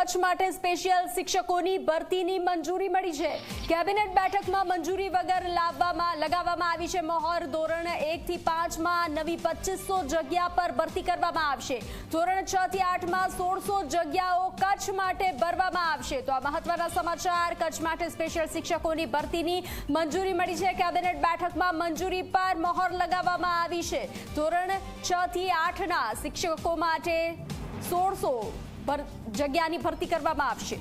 કચ્છ માટે સ્પેશિયલ શિક્ષકોની ભરતીની મંજૂરી મળી છે। કેબિનેટ બેઠકમાં મંજૂરી વગર લગાવવામાં આવી છે મહોર। ધોરણ 1 થી 5 માં નવી 2500 જગ્યા પર ભરતી કરવામાં આવશે। ધોરણ 6 થી 8 માં 1600 જગ્યાઓ કચ્છ માટે ભરવામાં આવશે। તો આ મહત્વના સમાચાર। કચ્છ માટે સ્પેશિયલ શિક્ષકોની ભરતીની મંજૂરી મળી છે। કેબિનેટ બેઠકમાં મંજૂરી પર મહોર લગાવવામાં આવી છે। ધોરણ 6 થી 8 ના શિક્ષકો માટે 1600 જગ્યાની ભરતી કરવામાં આવશે।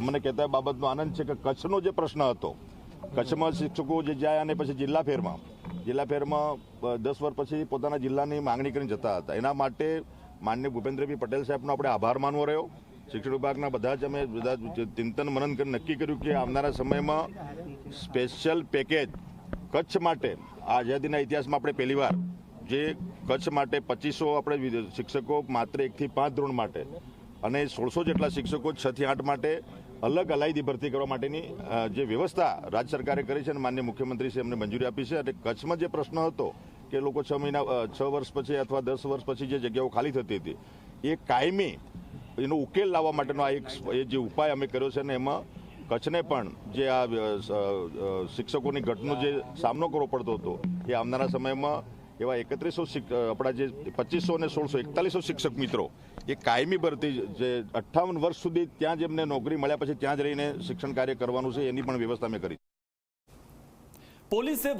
મને કહેતા બાબતનો આનંદ છે કે કચ્છનો જે પ્રશ્ન હતો, કચ્છમાં શિક્ષકો જે જાય અને પછી જિલ્લા ફેરમાં 10 વર્ષ પછી પોતાના જિલ્લાની માંગણી કરીને જતા હતા, એના માટે માનનીય ભૂપેન્દ્રભાઈ પટેલ સાહેબનો આપણે આભાર માનવો રહ્યો। શિક્ષણ વિભાગના બધા જ અમે ચિંતન મનન કરી નક્કી કર્યું કે આવનારા સમયમાં સ્પેશિયલ પેકેજ કચ્છ માટે આઝાદીના ઇતિહાસમાં આપણે પહેલીવાર જે કચ્છ માટે 2500 આપણે શિક્ષકો માત્ર 1 થી 5 ધોરણ માટે અને 1600 જેટલા શિક્ષકો 6 થી 8 માટે અલગ અલાયદી ભરતી કરવા માટેની જે વ્યવસ્થા રાજ્ય સરકારે કરી છે અને માનનીય મુખ્યમંત્રીશ્રીએ અમને મંજૂરી આપી છે। અને કચ્છમાં જે પ્રશ્ન હતો કે લોકો 6 વર્ષ પછી અથવા 10 વર્ષ પછી જે જગ્યાઓ ખાલી થતી હતી એ કાયમી એનો ઉકેલ લાવવા માટેનો આ જે ઉપાય અમે કર્યો છે અને એમાં કચ્છને પણ જે આ શિક્ષકોની ઘટનો જે સામનો કરવો પડતો હતો એ આવનારા સમયમાં એવા 3100 આપણા જે 2500 અને 1600 4100 શિક્ષક મિત્રો એ કાયમી ભરતી જે 58 વર્ષ સુધી ત્યાં જ એમને નોકરી મળ્યા પછી ત્યાં જ રહીને શિક્ષણ કાર્ય કરવાનું છે એની પણ વ્યવસ્થા મેં કરી। પોલીસે